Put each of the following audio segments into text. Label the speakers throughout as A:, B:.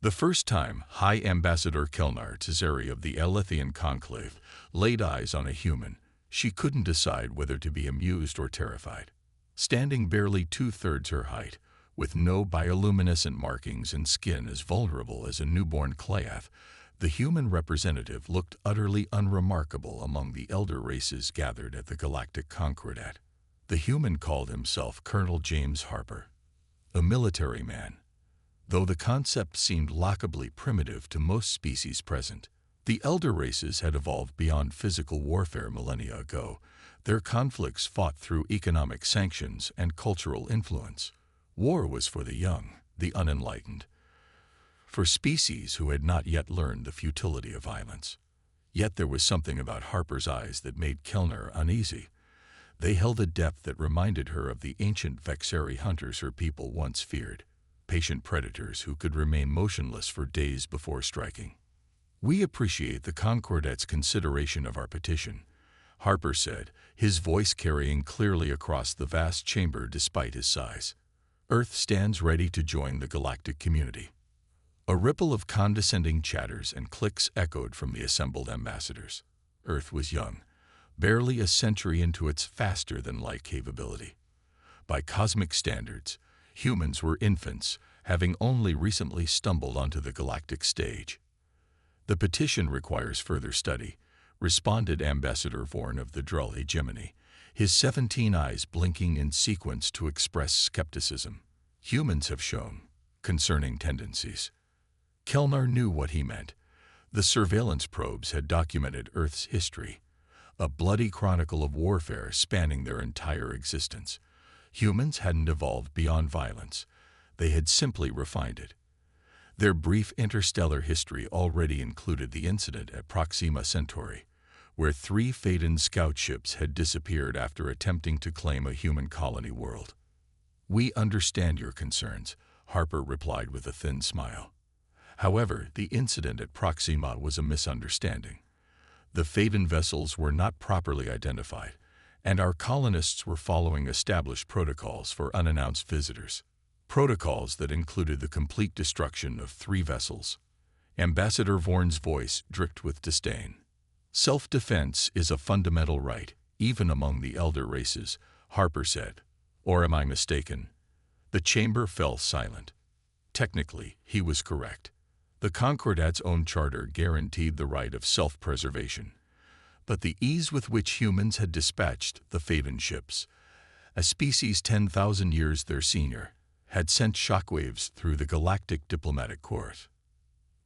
A: The first time High Ambassador Kelnar Tazeri of the Elithian Conclave laid eyes on a human, she couldn't decide whether to be amused or terrified. Standing barely two-thirds her height, with no bioluminescent markings and skin as vulnerable as a newborn Cleath, the human representative looked utterly unremarkable among the elder races gathered at the Galactic Concordat. The human called himself Colonel James Harper, a military man. Though the concept seemed laughably primitive to most species present, the elder races had evolved beyond physical warfare millennia ago. Their conflicts fought through economic sanctions and cultural influence. War was for the young, the unenlightened, for species who had not yet learned the futility of violence. Yet there was something about Harper's eyes that made Kelnar uneasy. They held a depth that reminded her of the ancient Vexeri hunters her people once feared, patient predators who could remain motionless for days before striking. "We appreciate the Concordat's consideration of our petition," Harper said, his voice carrying clearly across the vast chamber despite his size. "Earth stands ready to join the galactic community." A ripple of condescending chatters and clicks echoed from the assembled ambassadors. Earth was young, barely a century into its faster-than-light capability. By cosmic standards, humans were infants, having only recently stumbled onto the galactic stage. "The petition requires further study," responded Ambassador Vorn of the Drull hegemony, his 17 eyes blinking in sequence to express skepticism. "Humans have shown concerning tendencies." Kelnar knew what he meant. The surveillance probes had documented Earth's history, a bloody chronicle of warfare spanning their entire existence. Humans hadn't evolved beyond violence. They had simply refined it. Their brief interstellar history already included the incident at Proxima Centauri, where 3 Phaeton scout ships had disappeared after attempting to claim a human colony world. "We understand your concerns," Harper replied with a thin smile. However, the incident at Proxima was a misunderstanding. The Phaeton vessels were not properly identified, and our colonists were following established protocols for unannounced visitors. Protocols that included the complete destruction of 3 vessels. Ambassador Vorn's voice dripped with disdain. "Self-defense is a fundamental right, even among the elder races," Harper said. "Or am I mistaken?" The chamber fell silent. Technically, he was correct. The Concordat's own charter guaranteed the right of self-preservation. But the ease with which humans had dispatched the Phaeton ships, a species 10,000 years their senior, had sent shockwaves through the galactic diplomatic corps.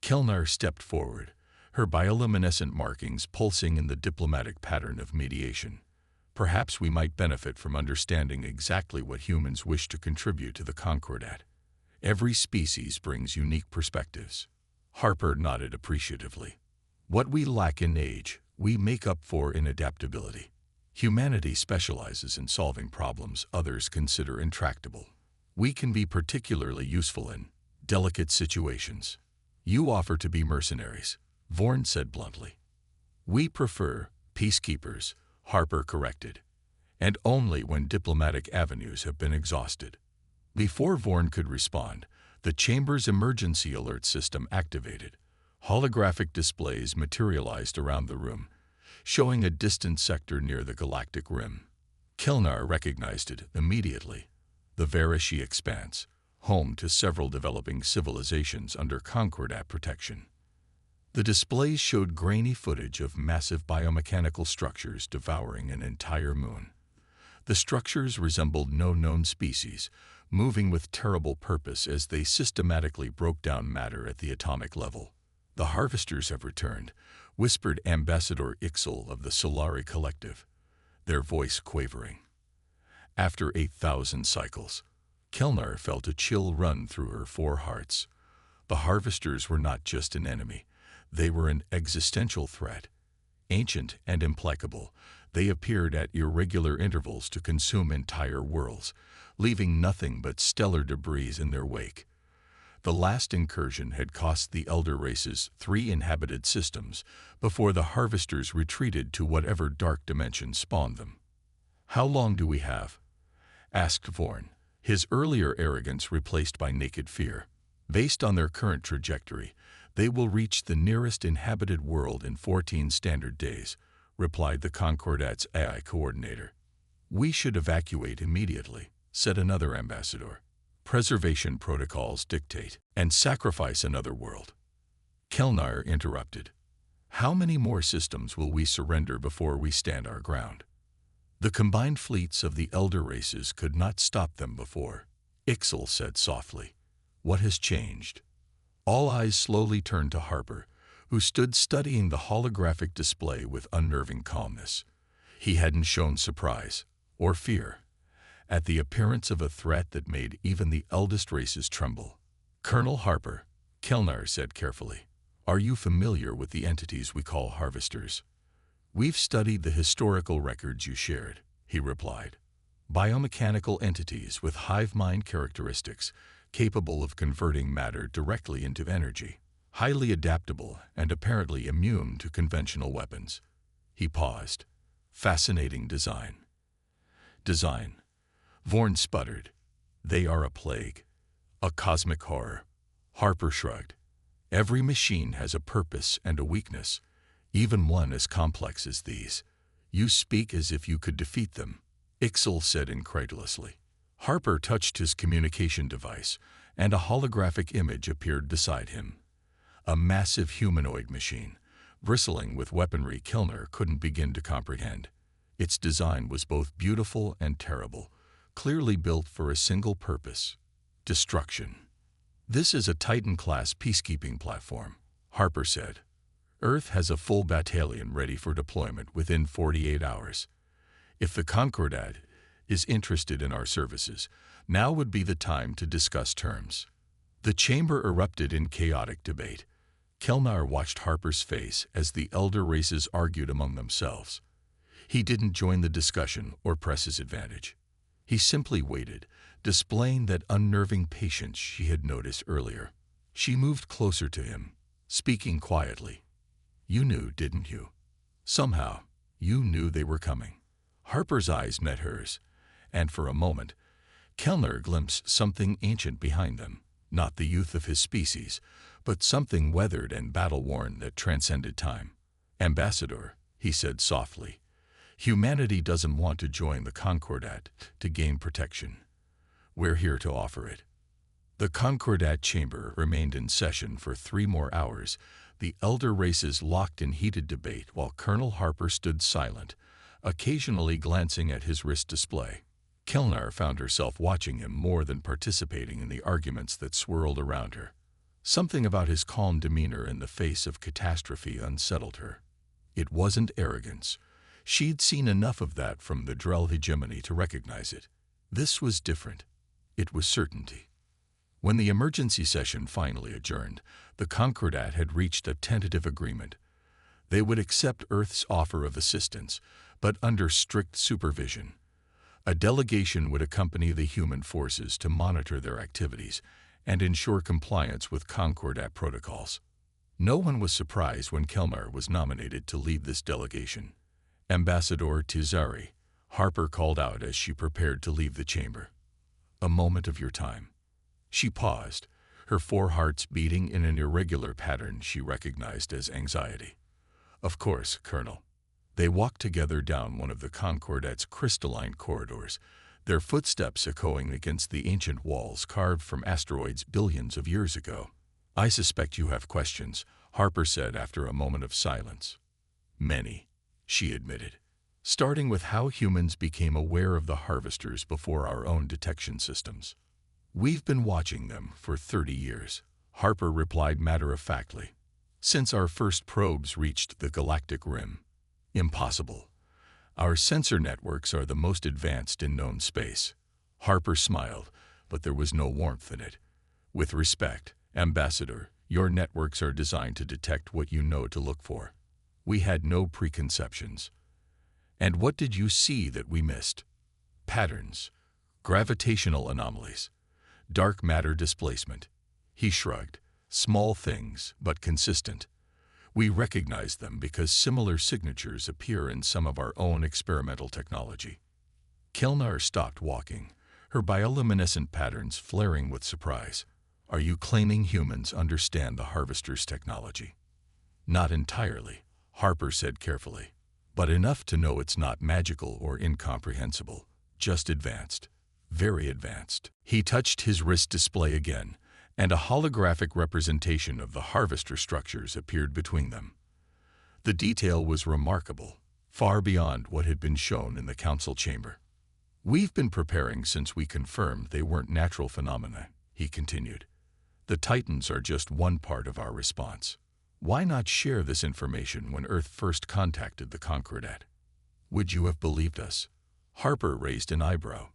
A: Kelnar stepped forward, her bioluminescent markings pulsing in the diplomatic pattern of mediation. "Perhaps we might benefit from understanding exactly what humans wish to contribute to the Concordat. Every species brings unique perspectives." Harper nodded appreciatively. "What we lack in age, we make up for in adaptability. Humanity specializes in solving problems others consider intractable. We can be particularly useful in delicate situations." "You offer to be mercenaries," Vorn said bluntly. "We prefer peacekeepers," Harper corrected, "and only when diplomatic avenues have been exhausted." Before Vorn could respond, the chamber's emergency alert system activated. Holographic displays materialized around the room, showing a distant sector near the galactic rim. Kelnar recognized it immediately. The Varishi Expanse, home to several developing civilizations under Concordat protection. The displays showed grainy footage of massive biomechanical structures devouring an entire moon. The structures resembled no known species, moving with terrible purpose as they systematically broke down matter at the atomic level. "The harvesters have returned," whispered Ambassador Ixel of the Solari Collective, their voice quavering. After 8,000 cycles, Kelnar felt a chill run through her 4 hearts. The harvesters were not just an enemy, they were an existential threat. Ancient and implacable, they appeared at irregular intervals to consume entire worlds, leaving nothing but stellar debris in their wake. The last incursion had cost the elder races 3 inhabited systems before the harvesters retreated to whatever dark dimension spawned them. "How long do we have?" asked Vorn, his earlier arrogance replaced by naked fear. Based on their current trajectory, they will reach the nearest inhabited world in 14 standard days, replied the Concordat's AI coordinator. We should evacuate immediately, said another ambassador. Preservation protocols dictate, and sacrifice another world. Kelnar interrupted. How many more systems will we surrender before we stand our ground? The combined fleets of the elder races could not stop them before. Ixal said softly. What has changed? All eyes slowly turned to Harper, who stood studying the holographic display with unnerving calmness. He hadn't shown surprise or fear at the appearance of a threat that made even the eldest races tremble. Colonel Harper, Kelnar said carefully, are you familiar with the entities we call harvesters? We've studied the historical records you shared, he replied. Biomechanical entities with hive mind characteristics capable of converting matter directly into energy, highly adaptable and apparently immune to conventional weapons. He paused. Fascinating design. Design. Vorn sputtered. They are a plague. A cosmic horror. Harper shrugged. Every machine has a purpose and a weakness, even one as complex as these. You speak as if you could defeat them, Ixal said incredulously. Harper touched his communication device, and a holographic image appeared beside him. A massive humanoid machine, bristling with weaponry Kelnar couldn't begin to comprehend. Its design was both beautiful and terrible, clearly built for a single purpose: destruction. This is a Titan-class peacekeeping platform, Harper said. Earth has a full battalion ready for deployment within 48 hours. If the Concordat is interested in our services, now would be the time to discuss terms. The chamber erupted in chaotic debate. Kelnar watched Harper's face as the elder races argued among themselves. He didn't join the discussion or press his advantage. He simply waited, displaying that unnerving patience she had noticed earlier. She moved closer to him, speaking quietly. You knew, didn't you? Somehow, you knew they were coming. Harper's eyes met hers, and for a moment, Kelnar glimpsed something ancient behind them, not the youth of his species, but something weathered and battle-worn that transcended time. Ambassador, he said softly, humanity doesn't want to join the Concordat to gain protection. We're here to offer it. The Concordat chamber remained in session for 3 more hours, the elder races locked in heated debate while Colonel Harper stood silent, occasionally glancing at his wrist display. Kelnar found herself watching him more than participating in the arguments that swirled around her. Something about his calm demeanor in the face of catastrophe unsettled her. It wasn't arrogance. She'd seen enough of that from the Drell hegemony to recognize it. This was different. It was certainty. When the emergency session finally adjourned, the Concordat had reached a tentative agreement. They would accept Earth's offer of assistance, but under strict supervision. A delegation would accompany the human forces to monitor their activities and ensure compliance with Concordat protocols. No one was surprised when Kelnar was nominated to lead this delegation. Ambassador Tizari, Harper called out as she prepared to leave the chamber. A moment of your time. She paused, her 4 hearts beating in an irregular pattern she recognized as anxiety. Of course, Colonel. They walked together down one of the Concordat's crystalline corridors, their footsteps echoing against the ancient walls carved from asteroids billions of years ago. I suspect you have questions, Harper said after a moment of silence. Many, she admitted, starting with how humans became aware of the harvesters before our own detection systems. We've been watching them for 30 years, Harper replied matter-of-factly. Since our first probes reached the galactic rim. Impossible. Our sensor networks are the most advanced in known space. Harper smiled, but there was no warmth in it. With respect, Ambassador, your networks are designed to detect what you know to look for. We had no preconceptions. And what did you see that we missed? Patterns, gravitational anomalies, dark matter displacement. He shrugged. Small things, but consistent. We recognize them because similar signatures appear in some of our own experimental technology. Kelnar stopped walking, her bioluminescent patterns flaring with surprise. Are you claiming humans understand the Harvester's technology? Not entirely, Harper said carefully, but enough to know it's not magical or incomprehensible, just advanced, very advanced. He touched his wrist display again, and a holographic representation of the Harvester structures appeared between them. The detail was remarkable, far beyond what had been shown in the council chamber. We've been preparing since we confirmed they weren't natural phenomena, he continued. The Titans are just one part of our response. Why not share this information when Earth first contacted the Concordat? Would you have believed us? Harper raised an eyebrow.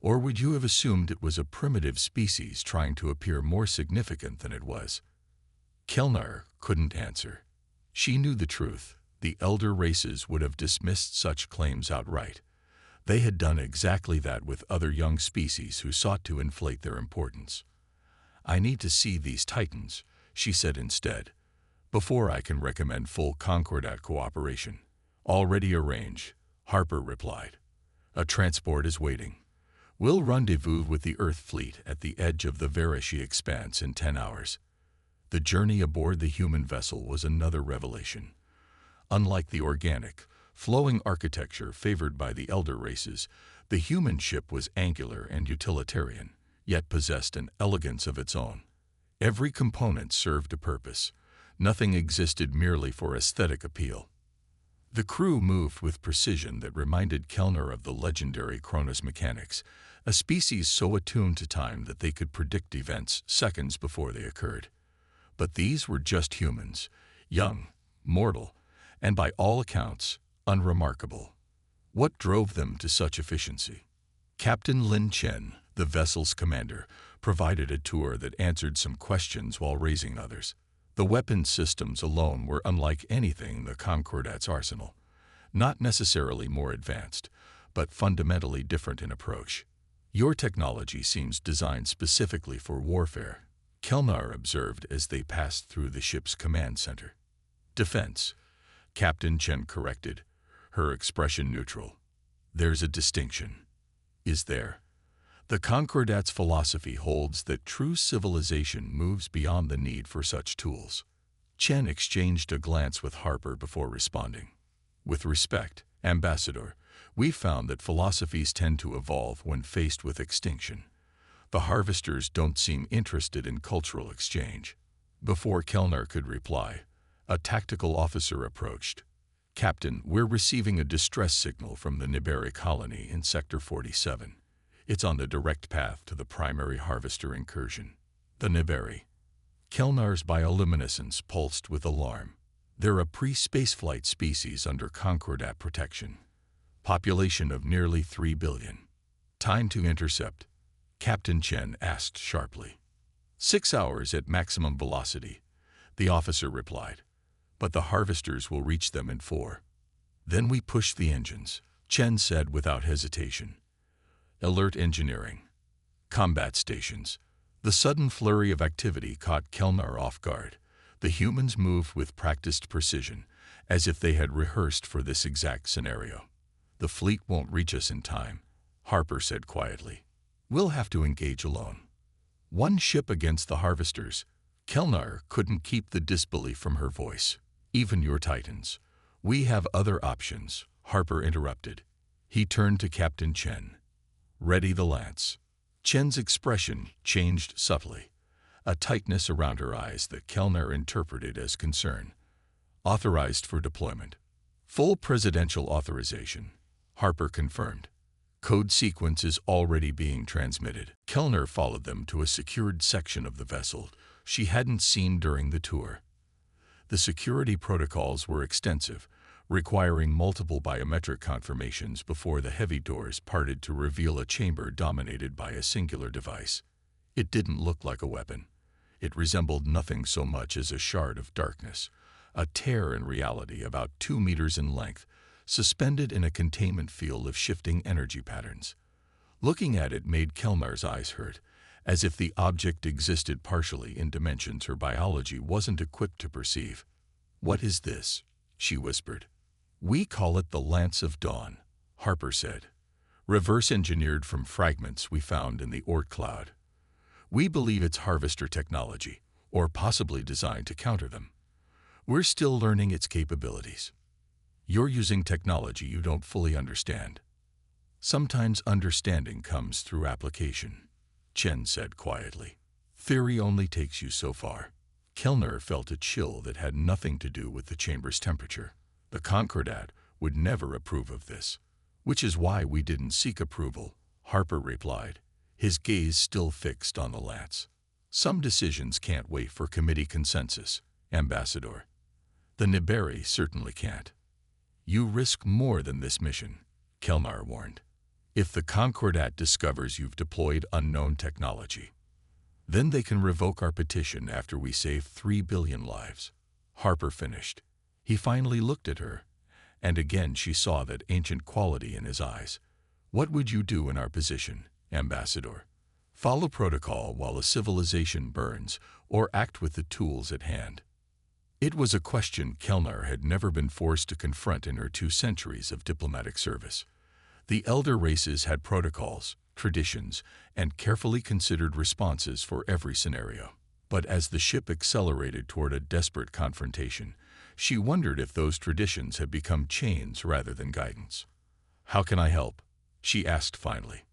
A: Or would you have assumed it was a primitive species trying to appear more significant than it was? Kelnar couldn't answer. She knew the truth. The elder races would have dismissed such claims outright. They had done exactly that with other young species who sought to inflate their importance. I need to see these Titans, she said instead, before I can recommend full Concordat cooperation. Already arranged, Harper replied. A transport is waiting. We'll rendezvous with the Earth fleet at the edge of the Varishi Expanse in 10 hours. The journey aboard the human vessel was another revelation. Unlike the organic, flowing architecture favored by the elder races, the human ship was angular and utilitarian, yet possessed an elegance of its own. Every component served a purpose. Nothing existed merely for aesthetic appeal. The crew moved with precision that reminded Kelnar of the legendary Cronus mechanics, a species so attuned to time that they could predict events seconds before they occurred. But these were just humans, young, mortal, and by all accounts, unremarkable. What drove them to such efficiency? Captain Lin Chen, the vessel's commander, provided a tour that answered some questions while raising others. The weapons systems alone were unlike anything the Concordat's arsenal. Not necessarily more advanced, but fundamentally different in approach. Your technology seems designed specifically for warfare, Kelnar observed as they passed through the ship's command center. Defense, Captain Chen corrected, her expression neutral. There's a distinction. Is there? The Concordat's philosophy holds that true civilization moves beyond the need for such tools. Chen exchanged a glance with Harper before responding. With respect, Ambassador, we've found that philosophies tend to evolve when faced with extinction. The Harvesters don't seem interested in cultural exchange. Before Kelnar could reply, a tactical officer approached. Captain, we're receiving a distress signal from the Niberi colony in Sector 47. It's on the direct path to the primary Harvester incursion. The Niberi. Kelnar's bioluminescence pulsed with alarm. They're a pre-spaceflight species under Concordat protection. Population of nearly 3 billion. Time to intercept? Captain Chen asked sharply. 6 hours at maximum velocity, the officer replied. But the Harvesters will reach them in 4. Then we push the engines, Chen said without hesitation. Alert engineering. Combat stations. The sudden flurry of activity caught Kelnar off guard. The humans moved with practiced precision, as if they had rehearsed for this exact scenario. The fleet won't reach us in time, Harper said quietly. We'll have to engage alone. One ship against the Harvesters. Kelnar couldn't keep the disbelief from her voice. Even your Titans. We have other options, Harper interrupted. He turned to Captain Chen. Ready the lance. Chen's expression changed subtly, a tightness around her eyes that Kelnar interpreted as concern. Authorized for deployment. Full presidential authorization, Harper confirmed. Code sequence is already being transmitted. Kelnar followed them to a secured section of the vessel she hadn't seen during the tour. The security protocols were extensive, requiring multiple biometric confirmations before the heavy doors parted to reveal a chamber dominated by a singular device. It didn't look like a weapon. It resembled nothing so much as a shard of darkness, a tear in reality about 2 meters in length, suspended in a containment field of shifting energy patterns. Looking at it made Kelnar's eyes hurt, as if the object existed partially in dimensions her biology wasn't equipped to perceive. What is this? She whispered. We call it the Lance of Dawn, Harper said. Reverse engineered from fragments we found in the Oort cloud. We believe it's harvester technology, or possibly designed to counter them. We're still learning its capabilities. You're using technology you don't fully understand. Sometimes understanding comes through application, Chen said quietly. Theory only takes you so far. Kellner felt a chill that had nothing to do with the chamber's temperature. The Concordat would never approve of this, which is why we didn't seek approval, Harper replied, his gaze still fixed on the lance. Some decisions can't wait for committee consensus, Ambassador. The Niberi certainly can't. You risk more than this mission, Kellner warned. If the Concordat discovers you've deployed unknown technology, then they can revoke our petition after we save 3 billion lives. Harper finished. He finally looked at her, and again she saw that ancient quality in his eyes. What would you do in our position, Ambassador? Follow protocol while a civilization burns, or act with the tools at hand? It was a question Kellner had never been forced to confront in her 2 centuries of diplomatic service. The elder races had protocols, traditions, and carefully considered responses for every scenario. But as the ship accelerated toward a desperate confrontation, she wondered if those traditions had become chains rather than guidance. How can I help? She asked finally.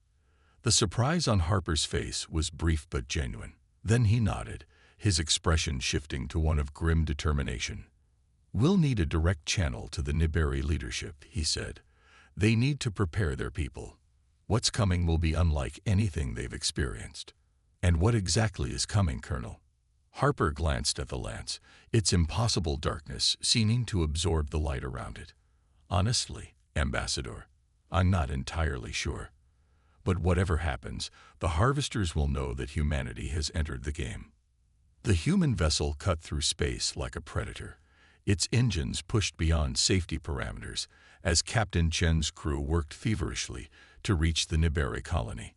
A: The surprise on Harper's face was brief but genuine. Then he nodded, his expression shifting to one of grim determination. We'll need a direct channel to the Niberi leadership, he said. They need to prepare their people. What's coming will be unlike anything they've experienced. And what exactly is coming, Colonel? Harper glanced at the lance, its impossible darkness seeming to absorb the light around it. Honestly, Ambassador, I'm not entirely sure. But whatever happens, the harvesters will know that humanity has entered the game. The human vessel cut through space like a predator, its engines pushed beyond safety parameters as Captain Chen's crew worked feverishly to reach the Niberi colony.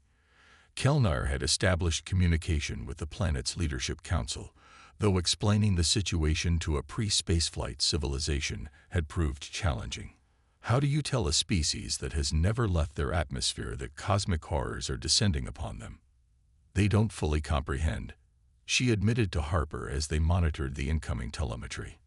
A: Kellner had established communication with the planet's leadership council, though explaining the situation to a pre-spaceflight civilization had proved challenging. How do you tell a species that has never left their atmosphere that cosmic horrors are descending upon them? They don't fully comprehend, she admitted to Harper as they monitored the incoming telemetry.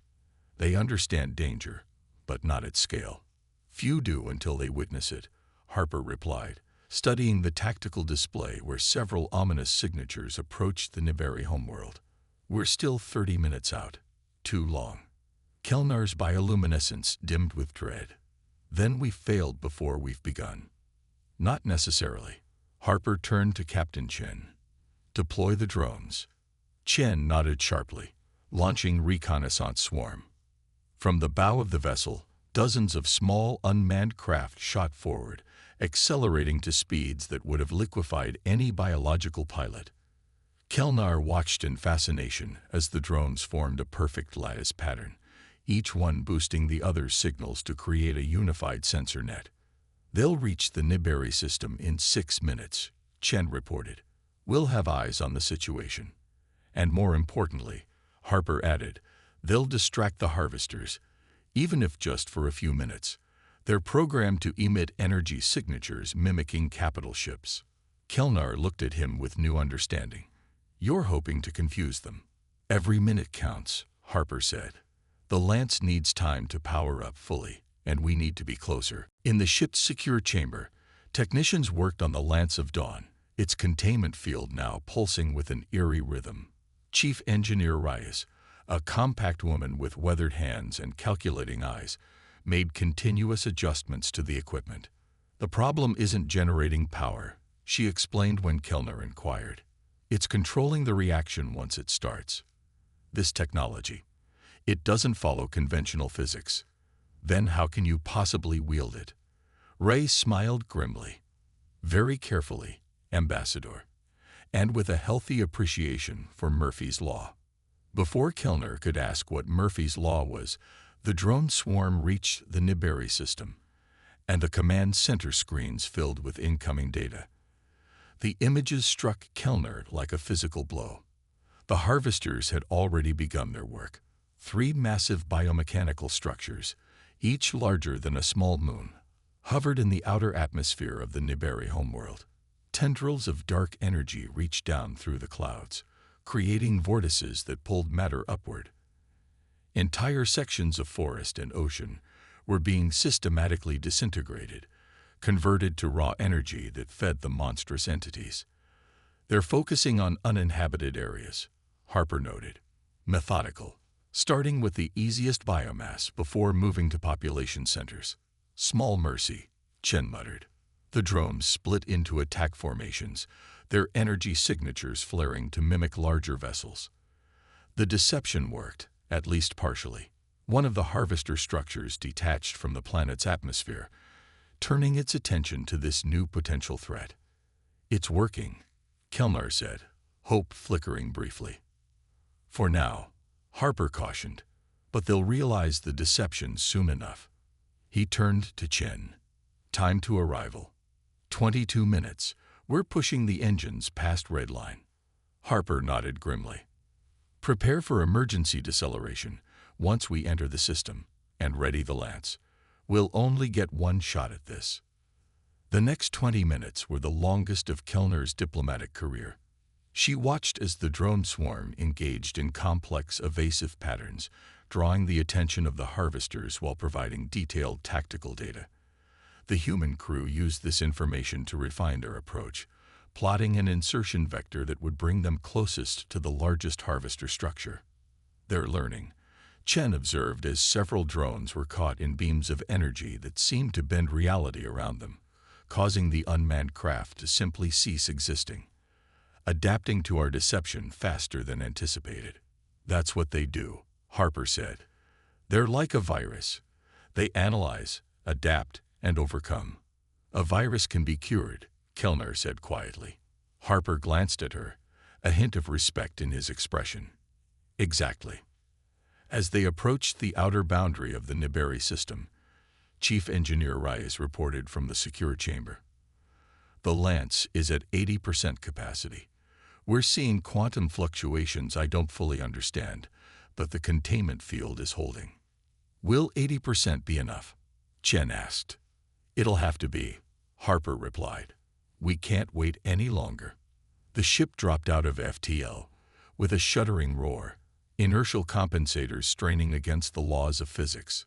A: They understand danger, but not at scale. Few do until they witness it, Harper replied, studying the tactical display where several ominous signatures approached the Niberi homeworld. We're still 30 minutes out. Too long. Kellner's bioluminescence dimmed with dread. Then we failed before we've begun. Not necessarily. Harper turned to Captain Chen. Deploy the drones. Chen nodded sharply, launching reconnaissance swarm. From the bow of the vessel, dozens of small unmanned craft shot forward, accelerating to speeds that would have liquefied any biological pilot. Kellner watched in fascination as the drones formed a perfect lattice pattern, each one boosting the other's signals to create a unified sensor net. They'll reach the Niberi system in 6 minutes, Chen reported. We'll have eyes on the situation. And more importantly, Harper added, they'll distract the harvesters, even if just for a few minutes. They're programmed to emit energy signatures mimicking capital ships. Kellner looked at him with new understanding. You're hoping to confuse them. Every minute counts, Harper said. The lance needs time to power up fully, and we need to be closer. In the ship's secure chamber, technicians worked on the Lance of Dawn, its containment field now pulsing with an eerie rhythm. Chief Engineer Reyes, a compact woman with weathered hands and calculating eyes, made continuous adjustments to the equipment. The problem isn't generating power, she explained when Kellner inquired. It's controlling the reaction once it starts. This technology, it doesn't follow conventional physics. Then how can you possibly wield it? Ray smiled grimly. Very carefully, Ambassador, and with a healthy appreciation for Murphy's Law. Before Kellner could ask what Murphy's Law was, the drone swarm reached the Niberi system, and the command center screens filled with incoming data. The images struck Kellner like a physical blow. The harvesters had already begun their work. 3 massive biomechanical structures, each larger than a small moon, hovered in the outer atmosphere of the Niberi homeworld. Tendrils of dark energy reached down through the clouds, creating vortices that pulled matter upward. Entire sections of forest and ocean were being systematically disintegrated, converted to raw energy that fed the monstrous entities. They're focusing on uninhabited areas, Harper noted. Methodical, starting with the easiest biomass before moving to population centers. Small mercy, Chen muttered. The drones split into attack formations, their energy signatures flaring to mimic larger vessels. The deception worked, at least partially. One of the harvester structures detached from the planet's atmosphere, turning its attention to this new potential threat. It's working, Kelnar said, hope flickering briefly. For now, Harper cautioned, but they'll realize the deception soon enough. He turned to Chen. Time to arrival. 22 minutes. We're pushing the engines past redline. Harper nodded grimly. Prepare for emergency deceleration once we enter the system, and ready the lance. We'll only get one shot at this. The next 20 minutes were the longest of Kelnar's diplomatic career. She watched as the drone swarm engaged in complex, evasive patterns, drawing the attention of the harvesters while providing detailed tactical data. The human crew used this information to refine their approach, plotting an insertion vector that would bring them closest to the largest harvester structure. Their learning, Chen observed as several drones were caught in beams of energy that seemed to bend reality around them, causing the unmanned craft to simply cease existing. Adapting to our deception faster than anticipated. That's what they do, Harper said. They're like a virus. They analyze, adapt, and overcome. A virus can be cured, Kelnar said quietly. Harper glanced at her, a hint of respect in his expression. Exactly. As they approached the outer boundary of the Niberi system, Chief Engineer Reyes reported from the secure chamber. The lance is at 80% capacity. We're seeing quantum fluctuations I don't fully understand, but the containment field is holding. Will 80% be enough? Chen asked. It'll have to be, Harper replied. We can't wait any longer. The ship dropped out of FTL with a shuddering roar, inertial compensators straining against the laws of physics.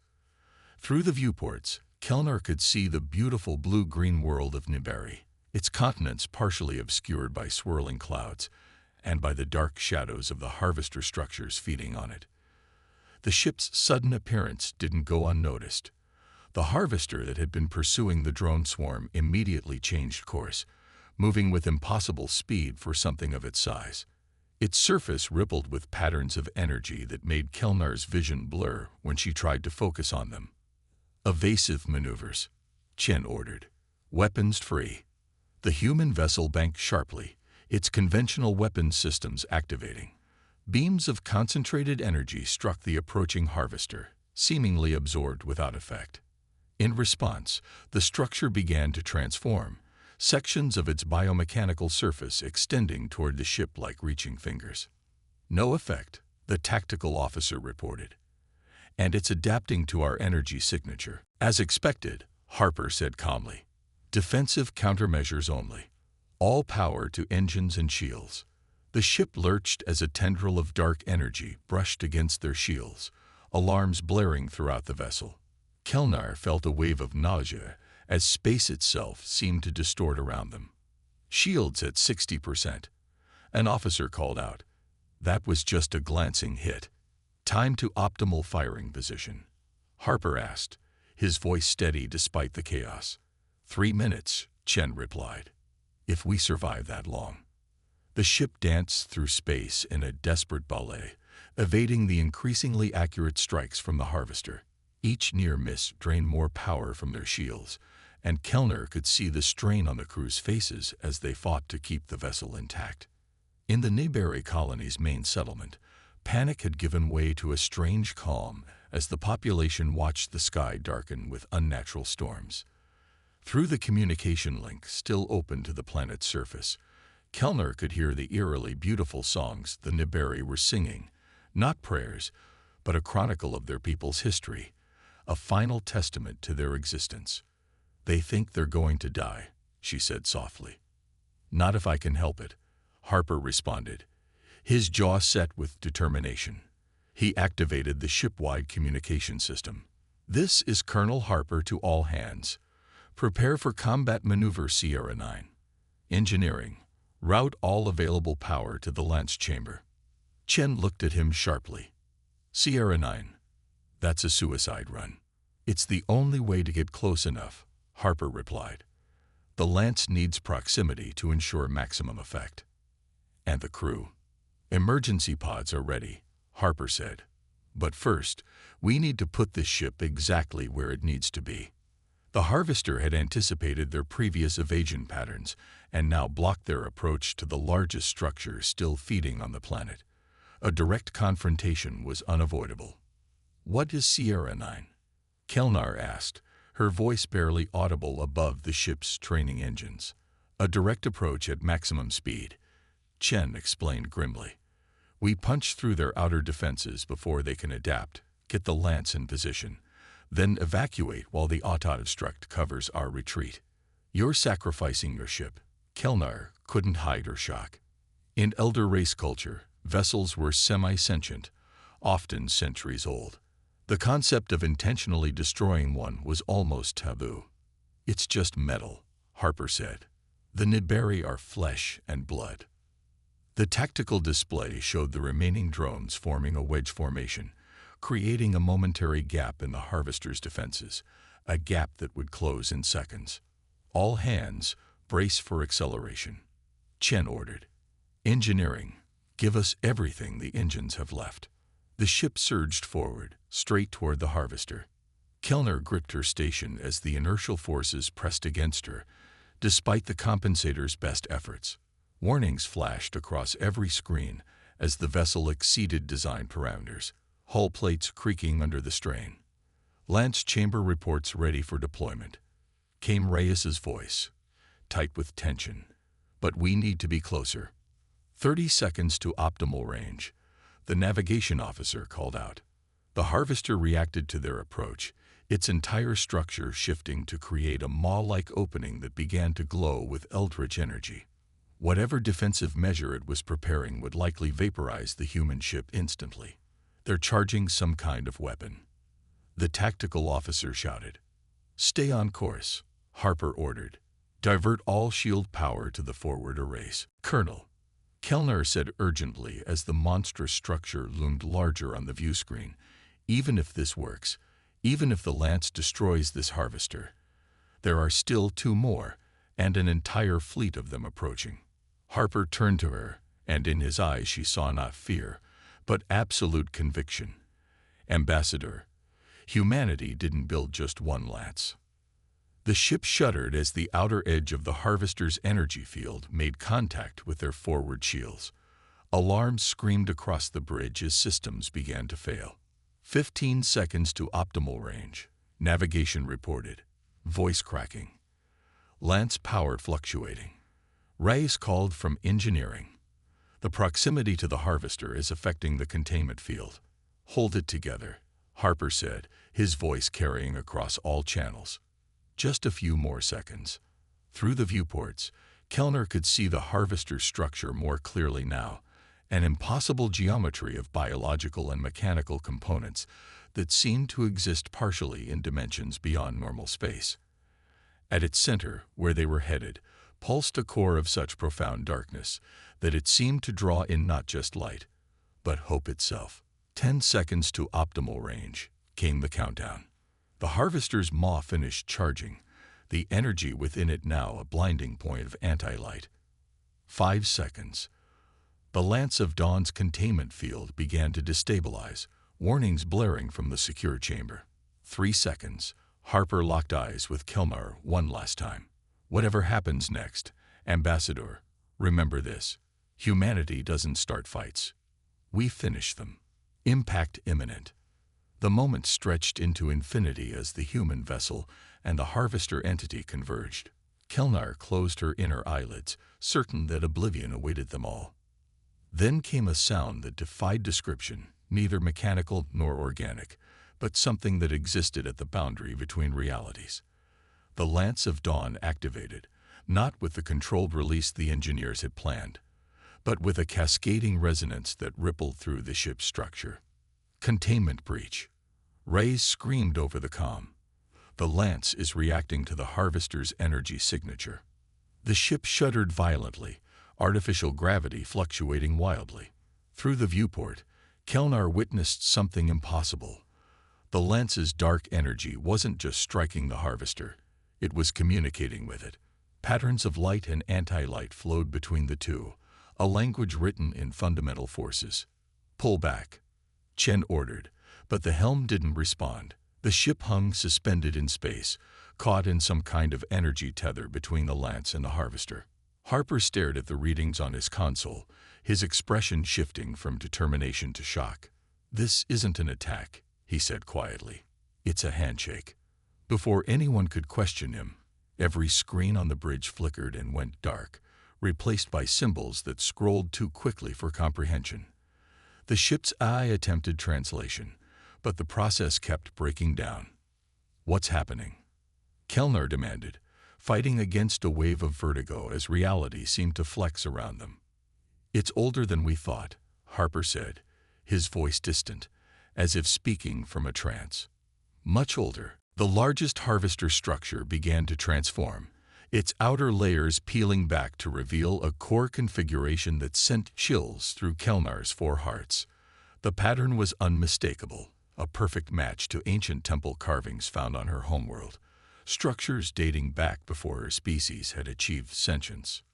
A: Through the viewports, Kelnar could see the beautiful blue-green world of Niberi, its continents partially obscured by swirling clouds and by the dark shadows of the harvester structures feeding on it. The ship's sudden appearance didn't go unnoticed. The harvester that had been pursuing the drone swarm immediately changed course, moving with impossible speed for something of its size. Its surface rippled with patterns of energy that made Kelnar's vision blur when she tried to focus on them. Evasive maneuvers, Chen ordered. Weapons free. The human vessel banked sharply, its conventional weapons systems activating. Beams of concentrated energy struck the approaching harvester, seemingly absorbed without effect. In response, the structure began to transform, sections of its biomechanical surface extending toward the ship like reaching fingers. No effect, the tactical officer reported. And it's adapting to our energy signature. As expected, Harper said calmly. Defensive countermeasures only. All power to engines and shields. The ship lurched as a tendril of dark energy brushed against their shields, alarms blaring throughout the vessel. Kelnar felt a wave of nausea as space itself seemed to distort around them. Shields at 60%. An officer called out. That was just a glancing hit. Time to optimal firing position. Harper asked, his voice steady despite the chaos. 3 minutes, Chen replied. If we survive that long. The ship danced through space in a desperate ballet, evading the increasingly accurate strikes from the harvester. Each near miss drained more power from their shields, and Kelnar could see the strain on the crew's faces as they fought to keep the vessel intact. In the Niberi colony's main settlement, panic had given way to a strange calm as the population watched the sky darken with unnatural storms. Through the communication link still open to the planet's surface, Kelnar could hear the eerily beautiful songs the Niberi were singing, not prayers, but a chronicle of their people's history, a final testament to their existence. They think they're going to die, she said softly. Not if I can help it, Harper responded, his jaw set with determination. He activated the ship-wide communication system. This is Colonel Harper to all hands. Prepare for combat maneuver Sierra 9. Engineering. Route all available power to the lance chamber. Chen looked at him sharply. Sierra 9. That's a suicide run. It's the only way to get close enough, Harper replied. The lance needs proximity to ensure maximum effect. And the crew? Emergency pods are ready, Harper said. But first, we need to put this ship exactly where it needs to be. The Harvester had anticipated their previous evasion patterns and now blocked their approach to the largest structure still feeding on the planet. A direct confrontation was unavoidable. What is Sierra 9? Kelnar asked, her voice barely audible above the ship's training engines. A direct approach at maximum speed, Chen explained grimly. We punch through their outer defenses before they can adapt, get the lance in position, then evacuate while the auto-destruct covers our retreat. You're sacrificing your ship. Kelnar couldn't hide her shock. In Elder race culture, vessels were semi-sentient, often centuries old. The concept of intentionally destroying one was almost taboo. It's just metal, Harper said. The Niberi are flesh and blood. The tactical display showed the remaining drones forming a wedge formation, creating a momentary gap in the Harvester's defenses, a gap that would close in seconds. All hands, brace for acceleration. Chen ordered. Engineering, give us everything the engines have left. The ship surged forward, straight toward the Harvester. Kelnar gripped her station as the inertial forces pressed against her, despite the compensator's best efforts. Warnings flashed across every screen as the vessel exceeded design parameters, hull plates creaking under the strain. Lance chamber reports ready for deployment. Came Reyes's voice, tight with tension. But we need to be closer. 30 seconds to optimal range, the navigation officer called out. The Harvester reacted to their approach, its entire structure shifting to create a maw-like opening that began to glow with eldritch energy. Whatever defensive measure it was preparing would likely vaporize the human ship instantly. They're charging some kind of weapon. The tactical officer shouted. Stay on course, Harper ordered. Divert all shield power to the forward arrays. Colonel, Kelnar said urgently as the monstrous structure loomed larger on the view screen. Even if this works, even if the lance destroys this Harvester, there are still 2 more, and an entire fleet of them approaching. Harper turned to her, and in his eyes she saw not fear, but absolute conviction. Ambassador, humanity didn't build just one lance. The ship shuddered as the outer edge of the Harvester's energy field made contact with their forward shields. Alarms screamed across the bridge as systems began to fail. 15 seconds to optimal range, navigation reported. Voice cracking. Lance power fluctuating. Reyes called from engineering. The proximity to the Harvester is affecting the containment field. Hold it together, Harper said, his voice carrying across all channels. Just a few more seconds. Through the viewports, Kelnar could see the Harvester structure more clearly now, an impossible geometry of biological and mechanical components that seemed to exist partially in dimensions beyond normal space. At its center, where they were headed, pulsed a core of such profound darkness that it seemed to draw in not just light, but hope itself. 10 seconds to optimal range, came the countdown. The Harvester's maw finished charging, the energy within it now a blinding point of anti-light. 5 seconds. The Lance of Dawn's containment field began to destabilize, warnings blaring from the secure chamber. 3 seconds. Harper locked eyes with Kelnar one last time. Whatever happens next, Ambassador, remember this. Humanity doesn't start fights. We finish them. Impact imminent. The moment stretched into infinity as the human vessel and the Harvester entity converged. Kelnar closed her inner eyelids, certain that oblivion awaited them all. Then came a sound that defied description, neither mechanical nor organic, but something that existed at the boundary between realities. The Lance of Dawn activated, not with the controlled release the engineers had planned, but with a cascading resonance that rippled through the ship's structure. Containment breach. Rays screamed over the comm. The lance is reacting to the harvester's energy signature. The ship shuddered violently, artificial gravity fluctuating wildly. Through the viewport, Kelnar witnessed something impossible. The lance's dark energy wasn't just striking the harvester, it was communicating with it. Patterns of light and anti-light flowed between the two, a language written in fundamental forces. "Pull back," Chen ordered, but the helm didn't respond. The ship hung suspended in space, caught in some kind of energy tether between the lance and the harvester. Harper stared at the readings on his console, his expression shifting from determination to shock. "This isn't an attack," he said quietly. "It's a handshake." Before anyone could question him, every screen on the bridge flickered and went dark, replaced by symbols that scrolled too quickly for comprehension. The ship's eye attempted translation, but the process kept breaking down. "What's happening?" Kelnar demanded, fighting against a wave of vertigo as reality seemed to flex around them. "It's older than we thought," Harper said, his voice distant, as if speaking from a trance. "Much older." The largest harvester structure began to transform, its outer layers peeling back to reveal a core configuration that sent chills through Kelnar's 4 hearts. The pattern was unmistakable, a perfect match to ancient temple carvings found on her homeworld, structures dating back before her species had achieved sentience.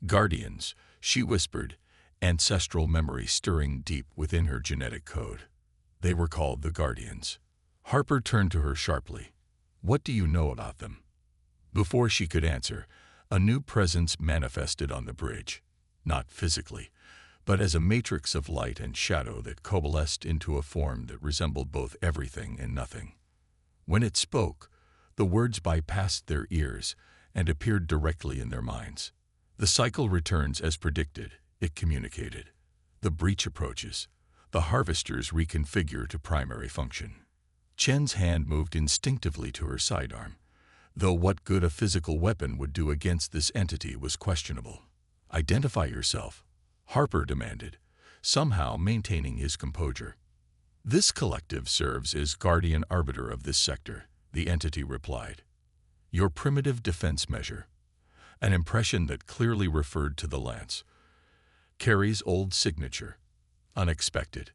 A: "Guardians," she whispered, ancestral memory stirring deep within her genetic code. They were called the Guardians. Harper turned to her sharply. "What do you know about them?" Before she could answer, a new presence manifested on the bridge, not physically, but as a matrix of light and shadow that coalesced into a form that resembled both everything and nothing. When it spoke, the words bypassed their ears and appeared directly in their minds. "The cycle returns as predicted," it communicated. "The breach approaches. The harvesters reconfigure to primary function." Chen's hand moved instinctively to her sidearm, though what good a physical weapon would do against this entity was questionable. "Identify yourself," Harper demanded, somehow maintaining his composure. "This collective serves as guardian arbiter of this sector," the entity replied. "Your primitive defense measure," an impression that clearly referred to the lance. "Carries old signature. Unexpected.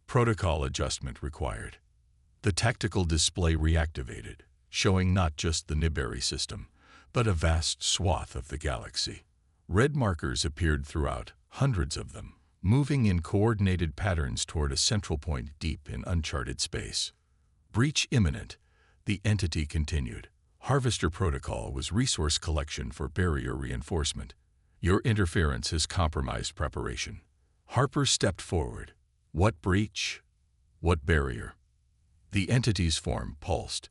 A: Protocol adjustment required." The tactical display reactivated, showing not just the Niberi system, but a vast swath of the galaxy. Red markers appeared throughout, hundreds of them, moving in coordinated patterns toward a central point deep in uncharted space. "Breach imminent," the entity continued. "Harvester protocol was resource collection for barrier reinforcement. Your interference has compromised preparation." Harper stepped forward. "What breach? What barrier?" The entity's form pulsed,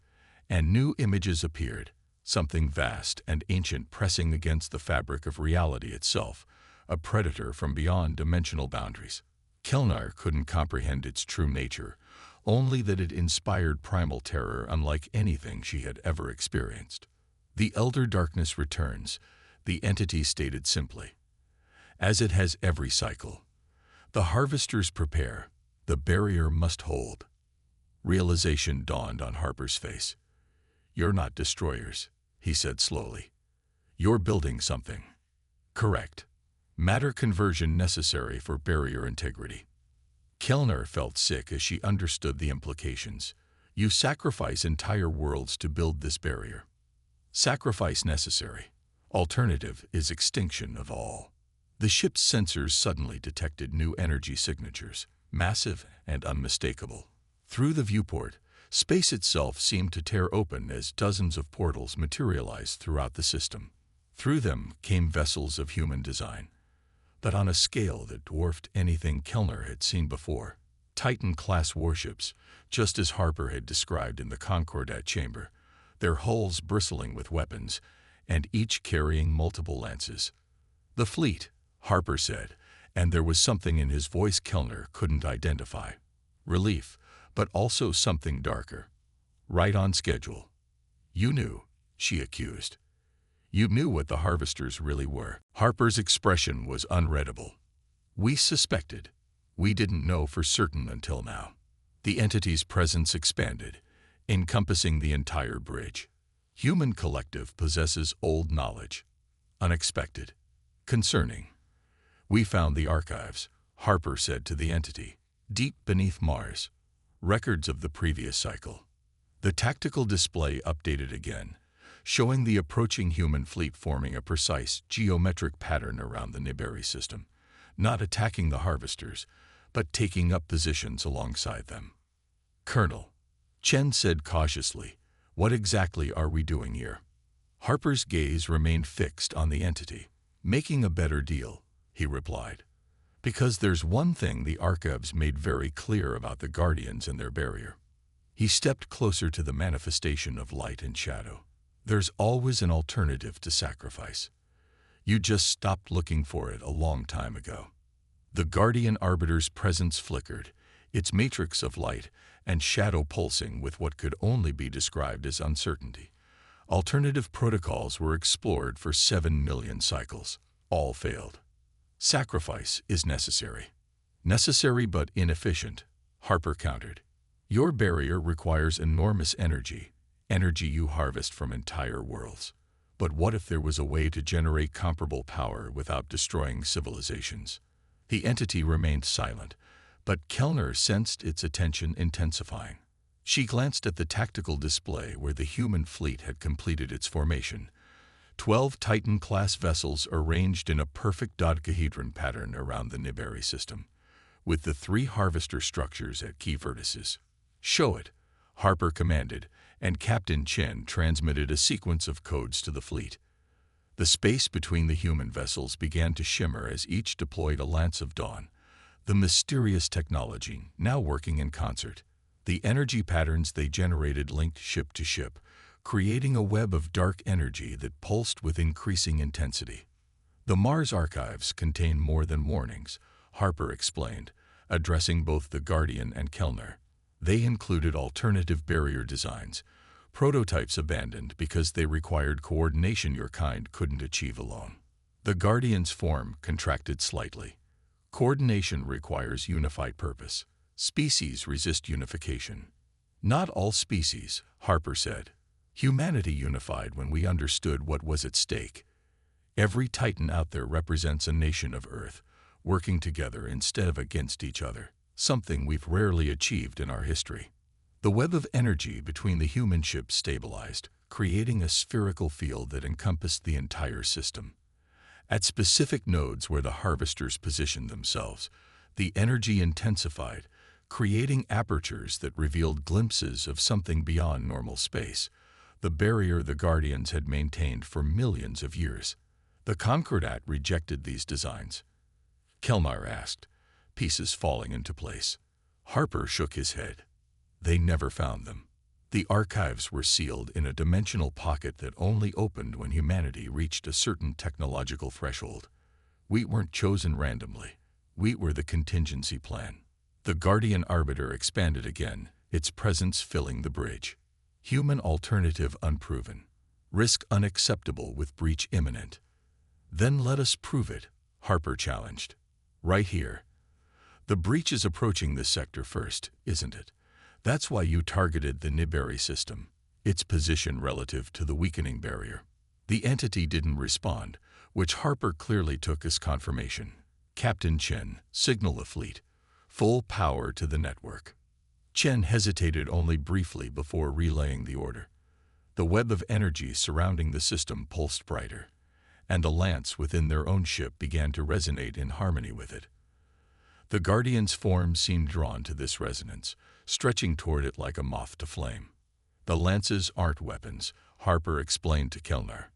A: and new images appeared, something vast and ancient pressing against the fabric of reality itself, a predator from beyond dimensional boundaries. Kelnar couldn't comprehend its true nature, only that it inspired primal terror unlike anything she had ever experienced. "The Elder Darkness returns," the entity stated simply. "As it has every cycle. The harvesters prepare, the barrier must hold." Realization dawned on Harper's face. "You're not destroyers," he said slowly. "You're building something." "Correct. Matter conversion necessary for barrier integrity." Kelnar felt sick as she understood the implications. "You sacrifice entire worlds to build this barrier." "Sacrifice necessary. Alternative is extinction of all." The ship's sensors suddenly detected new energy signatures, massive and unmistakable. Through the viewport, space itself seemed to tear open as dozens of portals materialized throughout the system. Through them came vessels of human design, but on a scale that dwarfed anything Kelnar had seen before. Titan-class warships, just as Harper had described in the Concordat chamber, their hulls bristling with weapons, and each carrying multiple lances. "The fleet," Harper said, and there was something in his voice Kelnar couldn't identify. Relief, but also something darker. "Right on schedule." "You knew," she accused. You knew what the harvesters really were. Harper's expression was unreadable. We suspected. We didn't know for certain until now. The entity's presence expanded, encompassing the entire bridge. Human collective possesses old knowledge. Unexpected. Concerning. We found the archives, Harper said to the entity, deep beneath Mars. Records of the previous cycle. The tactical display updated again, showing the approaching human fleet forming a precise geometric pattern around the Niberi system, not attacking the harvesters, but taking up positions alongside them. Colonel, Chen said cautiously, what exactly are we doing here? Harper's gaze remained fixed on the entity. Making a better deal, he replied. Because there's one thing the archives made very clear about the Guardians and their barrier. He stepped closer to the manifestation of light and shadow. There's always an alternative to sacrifice. You just stopped looking for it a long time ago. The Guardian Arbiter's presence flickered, its matrix of light and shadow pulsing with what could only be described as uncertainty. Alternative protocols were explored for 7 million cycles. All failed. Sacrifice is necessary. Necessary but inefficient, Harper countered. Your barrier requires enormous energy you harvest from entire worlds. But what if there was a way to generate comparable power without destroying civilizations? The entity remained silent, but Kellner sensed its attention intensifying. She glanced at the tactical display where the human fleet had completed its formation. 12 Titan-class vessels arranged in a perfect dodecahedron pattern around the Niberi system, with the 3 harvester structures at key vertices. Show it, Harper commanded, and Captain Chen transmitted a sequence of codes to the fleet. The space between the human vessels began to shimmer as each deployed a Lance of Dawn, the mysterious technology now working in concert. The energy patterns they generated linked ship to ship, creating a web of dark energy that pulsed with increasing intensity. The Mars archives contain more than warnings, Harper explained, addressing both the Guardian and Kellner. They included alternative barrier designs, prototypes abandoned because they required coordination your kind couldn't achieve alone. The Guardian's form contracted slightly. Coordination requires unified purpose. Species resist unification. Not all species, Harper said. Humanity unified when we understood what was at stake. Every Titan out there represents a nation of Earth, working together instead of against each other, something we've rarely achieved in our history. The web of energy between the human ships stabilized, creating a spherical field that encompassed the entire system. At specific nodes where the harvesters positioned themselves, the energy intensified, creating apertures that revealed glimpses of something beyond normal space, the barrier the Guardians had maintained for millions of years. The Concordat rejected these designs. Kellner asked, pieces falling into place. Harper shook his head. They never found them. The archives were sealed in a dimensional pocket that only opened when humanity reached a certain technological threshold. We weren't chosen randomly. We were the contingency plan. The Guardian Arbiter expanded again, its presence filling the bridge. Human alternative unproven. Risk unacceptable with breach imminent. Then let us prove it, Harper challenged. Right here. The breach is approaching this sector first, isn't it? That's why you targeted the Niberi system, its position relative to the weakening barrier. The entity didn't respond, which Harper clearly took as confirmation. Captain Chen, signal the fleet. Full power to the network. Chen hesitated only briefly before relaying the order. The web of energy surrounding the system pulsed brighter, and the Lance within their own ship began to resonate in harmony with it. The Guardian's form seemed drawn to this resonance, stretching toward it like a moth to flame. The Lances aren't weapons, Harper explained to Kellner.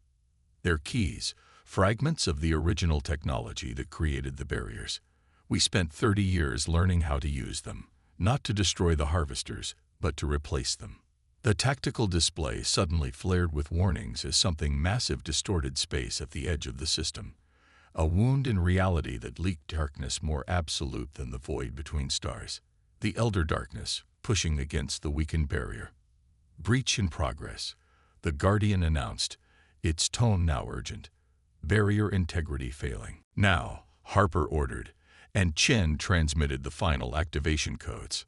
A: They're keys, fragments of the original technology that created the barriers. We spent 30 years learning how to use them, not to destroy the harvesters, but to replace them. The tactical display suddenly flared with warnings as something massive distorted space at the edge of the system. A wound in reality that leaked darkness more absolute than the void between stars. The Elder Darkness, pushing against the weakened barrier. Breach in progress, the Guardian announced, its tone now urgent, barrier integrity failing. Now, Harper ordered, and Chen transmitted the final activation codes.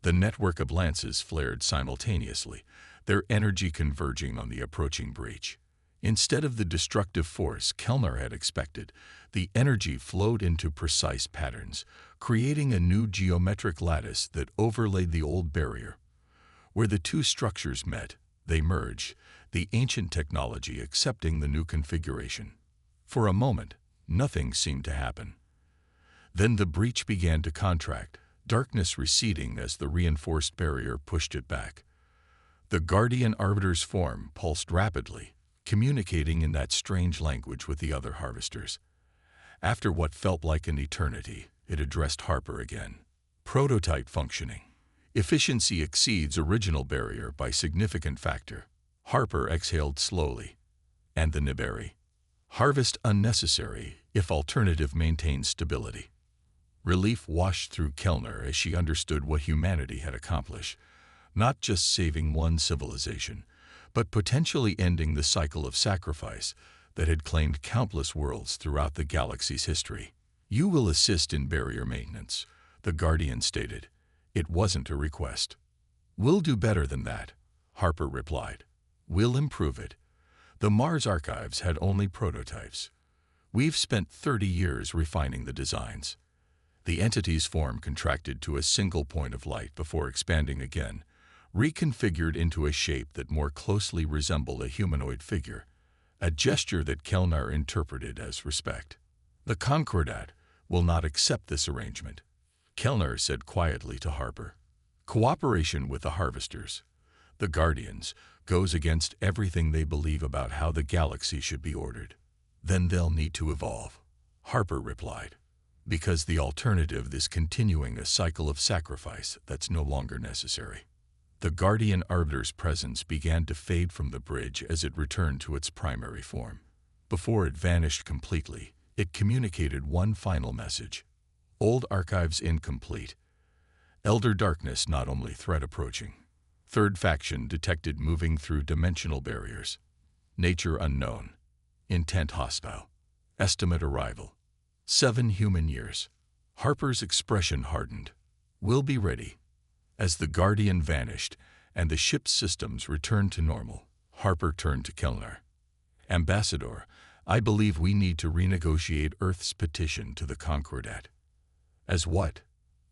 A: The network of lances flared simultaneously, their energy converging on the approaching breach. Instead of the destructive force Kellner had expected, the energy flowed into precise patterns, creating a new geometric lattice that overlaid the old barrier. Where the two structures met, they merged, the ancient technology accepting the new configuration. For a moment, nothing seemed to happen. Then the breach began to contract, darkness receding as the reinforced barrier pushed it back. The Guardian Arbiter's form pulsed rapidly, communicating in that strange language with the other harvesters. After what felt like an eternity, it addressed Harper again. Prototype functioning. Efficiency exceeds original barrier by significant factor. Harper exhaled slowly. And the Niberi. Harvest unnecessary if alternative maintains stability. Relief washed through Kellner as she understood what humanity had accomplished, not just saving one civilization, but potentially ending the cycle of sacrifice that had claimed countless worlds throughout the galaxy's history. "You will assist in barrier maintenance," the Guardian stated. It wasn't a request. "We'll do better than that," Harper replied. "We'll improve it." The Mars archives had only prototypes. "We've spent 30 years refining the designs." The entity's form contracted to a single point of light before expanding again, reconfigured into a shape that more closely resembled a humanoid figure, a gesture that Kellner interpreted as respect. "The Concordat will not accept this arrangement," Kellner said quietly to Harper. "Cooperation with the Harvesters, the Guardians, goes against everything they believe about how the galaxy should be ordered." "Then they'll need to evolve," Harper replied, "because the alternative is continuing a cycle of sacrifice that's no longer necessary." The Guardian Arbiter's presence began to fade from the bridge as it returned to its primary form. Before it vanished completely, it communicated one final message. "Old archives incomplete. Elder darkness not only threat approaching. Third faction detected moving through dimensional barriers. Nature unknown. Intent hostile. Estimate arrival 7 human years." Harper's expression hardened. "We'll be ready." As the Guardian vanished and the ship's systems returned to normal, Harper turned to Kellner. "Ambassador, I believe we need to renegotiate Earth's petition to the Concordat." "As what?"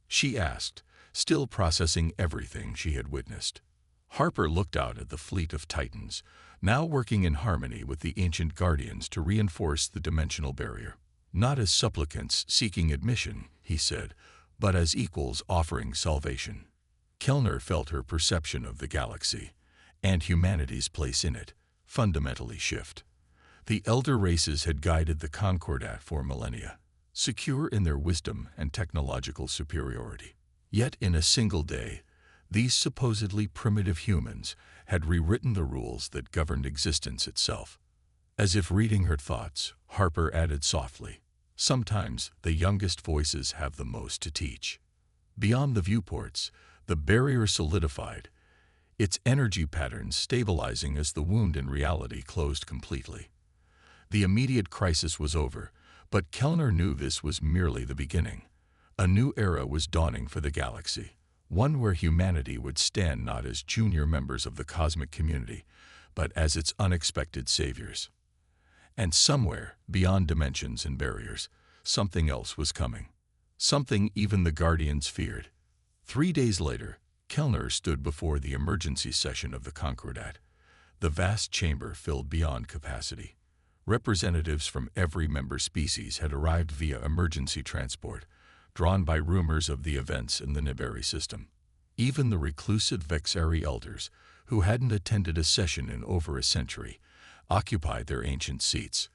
A: she asked, still processing everything she had witnessed. Harper looked out at the fleet of Titans, now working in harmony with the ancient Guardians to reinforce the dimensional barrier. "Not as supplicants seeking admission," he said, "but as equals offering salvation." Kellner felt her perception of the galaxy, and humanity's place in it, fundamentally shift. The elder races had guided the Concordat for millennia, secure in their wisdom and technological superiority. Yet in a single day, these supposedly primitive humans had rewritten the rules that governed existence itself. As if reading her thoughts, Harper added softly, "Sometimes the youngest voices have the most to teach." Beyond the viewports, the barrier solidified, its energy patterns stabilizing as the wound in reality closed completely. The immediate crisis was over, but Kellner knew this was merely the beginning. A new era was dawning for the galaxy, one where humanity would stand not as junior members of the cosmic community, but as its unexpected saviors. And somewhere, beyond dimensions and barriers, something else was coming. Something even the Guardians feared. 3 days later, Kellner stood before the emergency session of the Concordat. The vast chamber filled beyond capacity. Representatives from every member species had arrived via emergency transport, drawn by rumors of the events in the Niberi system. Even the reclusive Vexari elders, who hadn't attended a session in over a century, occupied their ancient seats.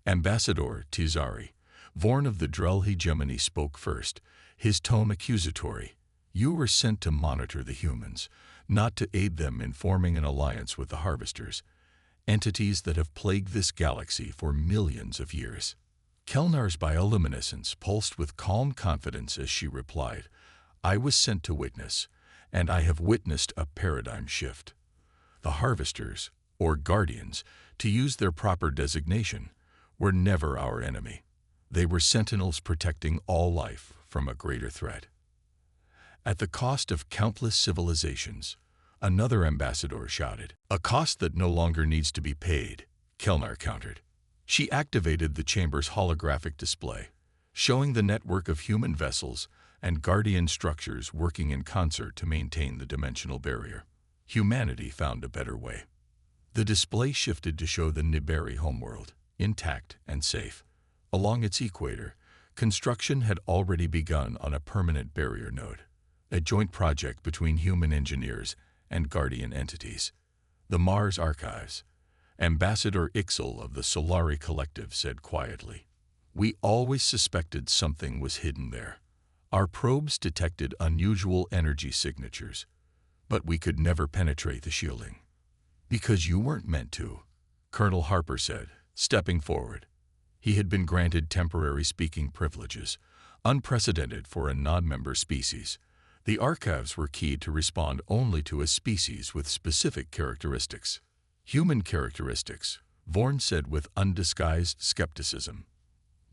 A: Ambassador Tizari, born of the Drell hegemony, spoke first, his tone accusatory. "You were sent to monitor the humans, not to aid them in forming an alliance with the Harvesters, entities that have plagued this galaxy for millions of years." Kellner's bioluminescence pulsed with calm confidence as she replied, "I was sent to witness, and I have witnessed a paradigm shift. The Harvesters, or Guardians, to use their proper designation, were never our enemy. They were sentinels protecting all life from a greater threat. At the cost of countless civilizations, another ambassador shouted. A cost that no longer needs to be paid, Kelnar countered. She activated the chamber's holographic display, showing the network of human vessels and Guardian structures working in concert to maintain the dimensional barrier. Humanity found a better way. The display shifted to show the Niberi homeworld, intact and safe. Along its equator, construction had already begun on a permanent barrier node, a joint project between human engineers and Guardian entities. The Mars Archives. Ambassador Ixel of the Solari Collective said quietly, "We always suspected something was hidden there. Our probes detected unusual energy signatures, but we could never penetrate the shielding." "Because you weren't meant to," Colonel Harper said, stepping forward. He had been granted temporary speaking privileges, unprecedented for a non-member species. The archives were keyed to respond only to a species with specific characteristics. Human characteristics, Vorn said with undisguised skepticism.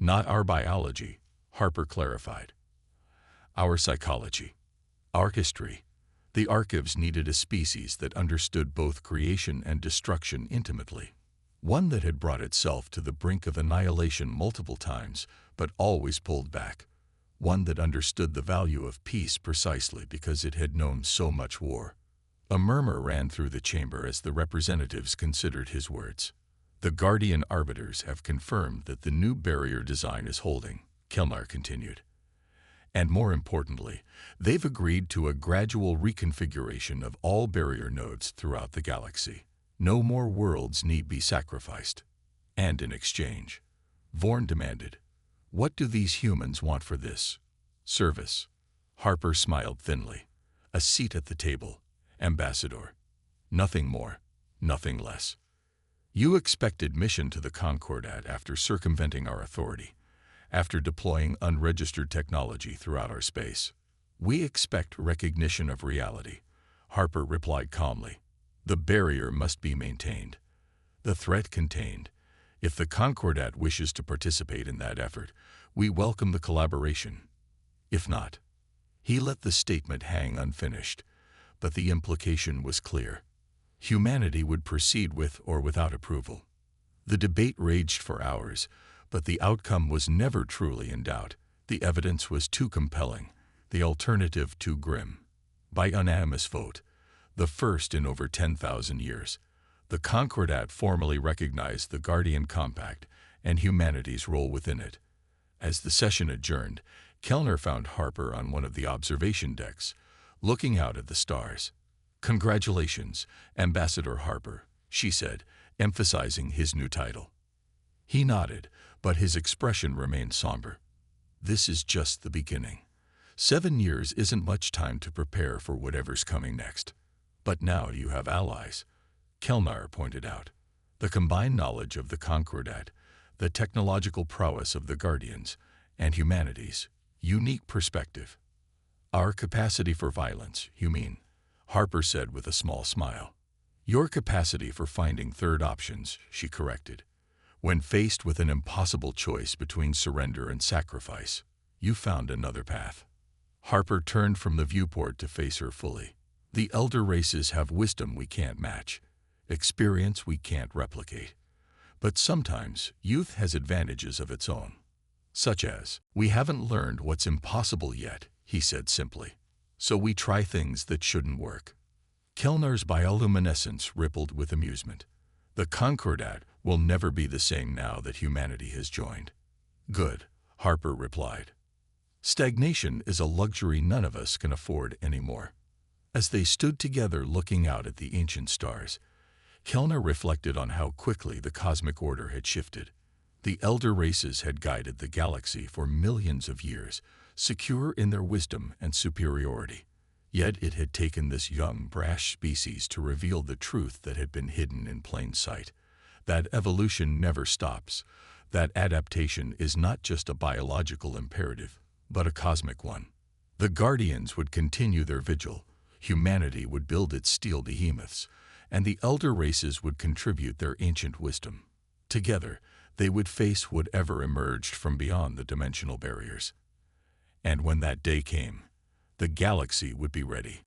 A: "Not our biology," Harper clarified. "Our psychology, our history." The archives needed a species that understood both creation and destruction intimately. One that had brought itself to the brink of annihilation multiple times, but always pulled back. One that understood the value of peace precisely because it had known so much war. A murmur ran through the chamber as the representatives considered his words. "The Guardian Arbiters have confirmed that the new barrier design is holding," Kelnar continued. "And more importantly, they've agreed to a gradual reconfiguration of all barrier nodes throughout the galaxy. No more worlds need be sacrificed." "And in exchange," Vorn demanded, "what do these humans want for this?" "Service." Harper smiled thinly. "A seat at the table, Ambassador. Nothing more, nothing less. You expect admission to the Concordat after circumventing our authority, after deploying unregistered technology throughout our space. We expect recognition of reality," Harper replied calmly. "The barrier must be maintained, the threat contained. If the Concordat wishes to participate in that effort, we welcome the collaboration. If not..." He let the statement hang unfinished, but the implication was clear. Humanity would proceed with or without approval. The debate raged for hours, but the outcome was never truly in doubt. The evidence was too compelling, the alternative too grim. By unanimous vote, the first in over 10,000 years, the Concordat formally recognized the Guardian Compact and humanity's role within it. As the session adjourned, Kelnar found Harper on one of the observation decks, looking out at the stars. "Congratulations, Ambassador Harper," she said, emphasizing his new title. He nodded, but his expression remained somber. "This is just the beginning. 7 years isn't much time to prepare for whatever's coming next. But now you have allies," Kelnar pointed out. "The combined knowledge of the Concordat, the technological prowess of the Guardians, and humanity's unique perspective." "Our capacity for violence, you mean," Harper said with a small smile. "Your capacity for finding third options," she corrected. "When faced with an impossible choice between surrender and sacrifice, you found another path." Harper turned from the viewport to face her fully. "The elder races have wisdom we can't match, experience we can't replicate. But sometimes youth has advantages of its own. Such as, we haven't learned what's impossible yet," he said simply. "So we try things that shouldn't work." Kelnar's bioluminescence rippled with amusement. "The Concordat will never be the same now that humanity has joined." "Good," Harper replied. "Stagnation is a luxury none of us can afford anymore." As they stood together looking out at the ancient stars, Kelnar reflected on how quickly the cosmic order had shifted. The elder races had guided the galaxy for millions of years, secure in their wisdom and superiority. Yet it had taken this young, brash species to reveal the truth that had been hidden in plain sight. That evolution never stops. That adaptation is not just a biological imperative, but a cosmic one. The Guardians would continue their vigil. Humanity would build its steel behemoths, and the elder races would contribute their ancient wisdom. Together, they would face whatever emerged from beyond the dimensional barriers. And when that day came, the galaxy would be ready.